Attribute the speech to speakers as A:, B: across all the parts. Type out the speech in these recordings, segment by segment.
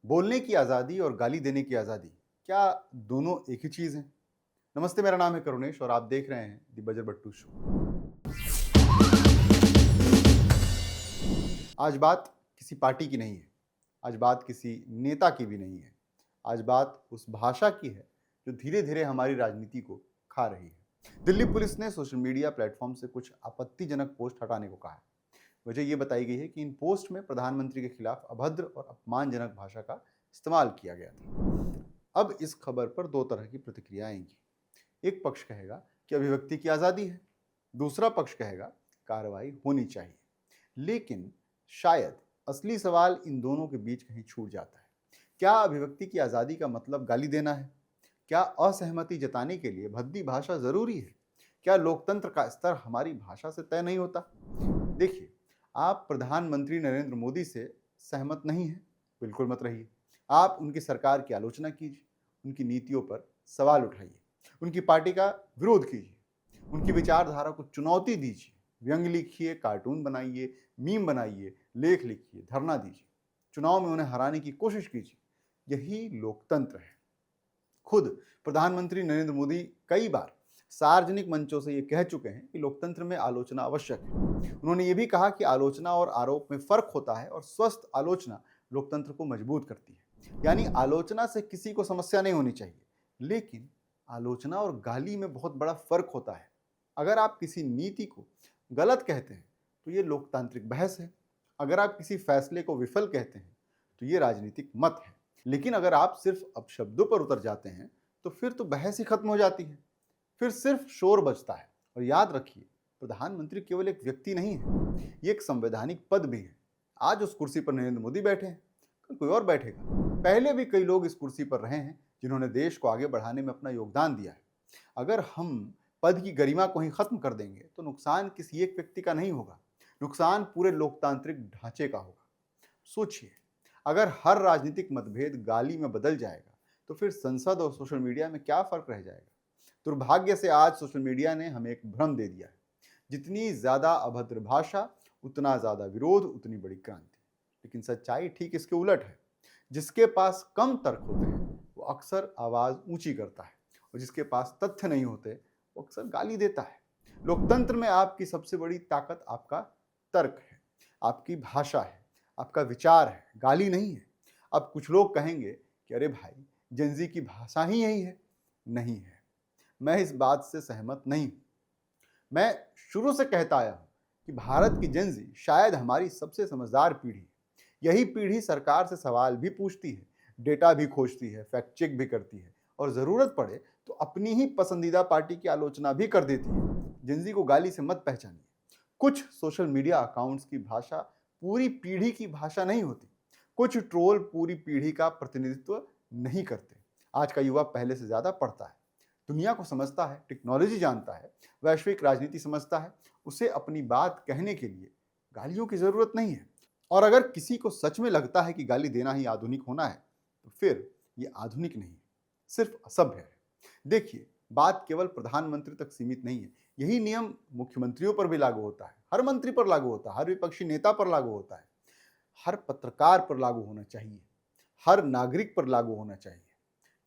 A: बोलने की आज़ादी और गाली देने की आज़ादी, क्या दोनों एक ही चीज़ हैं? नमस्ते, मेरा नाम है करुणेश और आप देख रहे हैं द बजर बट्टू शो। आज बात किसी पार्टी की नहीं है, आज बात किसी नेता की भी नहीं है। आज बात उस भाषा की है जो धीरे-धीरे हमारी राजनीति को खा रही है। दिल्ली पुलिस ने सोशल मीडिया प्लेटफ़ॉर्म से कुछ आपत्तिजनक पोस्ट हटाने को कहा है। वजह ये बताई गई है कि इन पोस्ट में प्रधानमंत्री के खिलाफ अभद्र और अपमानजनक भाषा का इस्तेमाल किया गया था। अब इस खबर पर दो तरह की प्रतिक्रिया आएंगी। एक पक्ष कहेगा कि अभिव्यक्ति की आज़ादी है, दूसरा पक्ष कहेगा कार्रवाई होनी चाहिए। लेकिन शायद असली सवाल इन दोनों के बीच कहीं छूट जाता है। क्या अभिव्यक्ति की आज़ादी का मतलब गाली देना है? क्या असहमति जताने के लिए भद्दी भाषा ज़रूरी है? क्या लोकतंत्र का स्तर हमारी भाषा से तय नहीं होता? देखिए, आप प्रधानमंत्री नरेंद्र मोदी से सहमत नहीं हैं, बिल्कुल मत रहिए। आप उनकी सरकार की आलोचना कीजिए, उनकी नीतियों पर सवाल उठाइए, उनकी पार्टी का विरोध कीजिए, उनकी विचारधारा को चुनौती दीजिए, व्यंग्य लिखिए, कार्टून बनाइए, मीम बनाइए, लेख लिखिए, धरना दीजिए, चुनाव में उन्हें हराने की कोशिश कीजिए। यही लोकतंत्र है। खुद प्रधानमंत्री नरेंद्र मोदी कई बार सार्वजनिक मंचों से ये कह चुके हैं कि लोकतंत्र में आलोचना आवश्यक है। उन्होंने ये भी कहा कि आलोचना और आरोप में फर्क होता है और स्वस्थ आलोचना लोकतंत्र को मजबूत करती है। यानी आलोचना से किसी को समस्या नहीं होनी चाहिए, लेकिन आलोचना और गाली में बहुत बड़ा फर्क होता है। अगर आप किसी नीति को गलत कहते हैं तो ये लोकतांत्रिक बहस है। अगर आप किसी फैसले को विफल कहते हैं तो ये राजनीतिक मत है। लेकिन अगर आप सिर्फ अपशब्दों पर उतर जाते हैं तो फिर तो बहस ही खत्म हो जाती है, फिर सिर्फ शोर बजता है। और याद रखिए, प्रधानमंत्री केवल एक व्यक्ति नहीं है, ये एक संवैधानिक पद भी है। आज उस कुर्सी पर नरेंद्र मोदी बैठे हैं, कल कोई और बैठेगा। पहले भी कई लोग इस कुर्सी पर रहे हैं जिन्होंने देश को आगे बढ़ाने में अपना योगदान दिया है। अगर हम पद की गरिमा को ही खत्म कर देंगे तो नुकसान किसी एक व्यक्ति का नहीं होगा, नुकसान पूरे लोकतांत्रिक ढांचे का होगा। सोचिए, अगर हर राजनीतिक मतभेद गाली में बदल जाएगा तो फिर संसद और सोशल मीडिया में क्या फर्क रह जाएगा? दुर्भाग्य से आज सोशल मीडिया ने हमें एक भ्रम दे दिया है। जितनी ज्यादा अभद्र भाषा, उतना ज्यादा विरोध, उतनी बड़ी क्रांति। लेकिन सच्चाई ठीक इसके उलट है। जिसके पास कम तर्क होते हैं वो अक्सर आवाज ऊंची करता है, और जिसके पास तथ्य नहीं होते वो अक्सर गाली देता है। लोकतंत्र में आपकी सबसे बड़ी ताकत आपका तर्क है, आपकी भाषा है, आपका विचार है, गाली नहीं है। अब कुछ लोग कहेंगे कि अरे भाई, जेनजी की भाषा ही यही है। नहीं है। मैं इस बात से सहमत नहीं हूं। मैं शुरू से कहता आया हूं कि भारत की जेनजी शायद हमारी सबसे समझदार पीढ़ी है। यही पीढ़ी सरकार से सवाल भी पूछती है, डेटा भी खोजती है, फैक्ट चेक भी करती है, और जरूरत पड़े तो अपनी ही पसंदीदा पार्टी की आलोचना भी कर देती है। जेनजी को गाली से मत पहचानिए। कुछ सोशल मीडिया अकाउंट्स की भाषा पूरी पीढ़ी की भाषा नहीं होती। कुछ ट्रोल पूरी पीढ़ी का प्रतिनिधित्व नहीं करते। आज का युवा पहले से ज्यादा पढ़ता है, दुनिया को समझता है, टेक्नोलॉजी जानता है, वैश्विक राजनीति समझता है। उसे अपनी बात कहने के लिए गालियों की जरूरत नहीं है। और अगर किसी को सच में लगता है कि गाली देना ही आधुनिक होना है तो फिर ये आधुनिक नहीं है, सिर्फ असभ्य है। देखिए, बात केवल प्रधानमंत्री तक सीमित नहीं है। यही नियम मुख्यमंत्रियों पर भी लागू होता है, हर मंत्री पर लागू होता है, हर विपक्षी नेता पर लागू होता है, हर पत्रकार पर लागू होना चाहिए, हर नागरिक पर लागू होना चाहिए।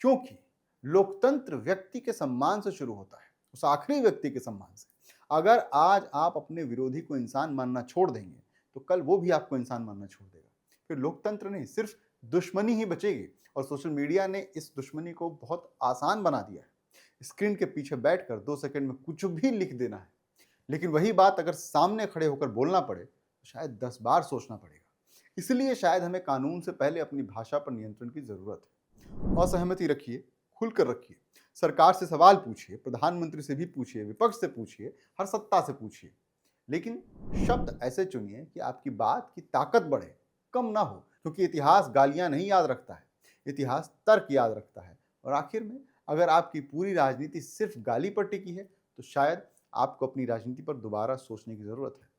A: क्योंकि लोकतंत्र व्यक्ति के सम्मान से शुरू होता है, उस आखिरी व्यक्ति के सम्मान से। अगर आज आप अपने विरोधी को इंसान मानना छोड़ देंगे तो कल वो भी आपको इंसान मानना छोड़ देगा। फिर लोकतंत्र नहीं, सिर्फ दुश्मनी ही बचेगी। और सोशल मीडिया ने इस दुश्मनी को बहुत आसान बना दिया है। स्क्रीन के पीछे बैठकर 2 सेकंड में कुछ भी लिख देना है। लेकिन वही बात अगर सामने खड़े होकर बोलना पड़े तो शायद 10 बार सोचना पड़ेगा। इसलिए शायद हमें कानून से पहले अपनी भाषा पर नियंत्रण की जरूरत है। असहमति रखिए, खुलकर रखिए, सरकार से सवाल पूछिए, प्रधानमंत्री से भी पूछिए, विपक्ष से पूछिए, हर सत्ता से पूछिए। लेकिन शब्द ऐसे चुनिए कि आपकी बात की ताकत बढ़े, कम ना हो। क्योंकि इतिहास गालियां नहीं याद रखता है, इतिहास तर्क याद रखता है। और आखिर में, अगर आपकी पूरी राजनीति सिर्फ गाली पर टिकी है तो शायद आपको अपनी राजनीति पर दोबारा सोचने की जरूरत है।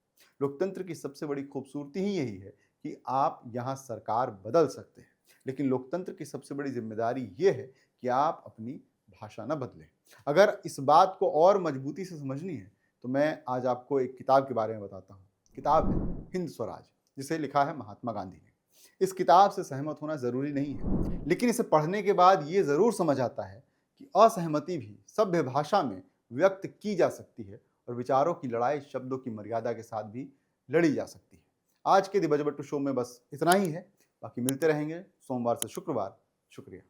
A: लोकतंत्र की सबसे बड़ी खूबसूरती ही यही है कि आप यहाँ सरकार बदल सकते हैं, लेकिन लोकतंत्र की सबसे बड़ी जिम्मेदारी ये है कि आप अपनी भाषा न बदलें। अगर इस बात को और मजबूती से समझनी है तो मैं आज आपको एक किताब के बारे में बताता हूँ। किताब है हिंद स्वराज, जिसे लिखा है महात्मा गांधी ने। इस किताब से सहमत होना ज़रूरी नहीं है, लेकिन इसे पढ़ने के बाद ये ज़रूर समझ आता है कि असहमति भी सभ्य भाषा में व्यक्त की जा सकती है और विचारों की लड़ाई शब्दों की मर्यादा के साथ भी लड़ी जा सकती है। आज के दी बजबट्टू शो में बस इतना ही है। बाकी मिलते रहेंगे सोमवार से शुक्रवार। शुक्रिया।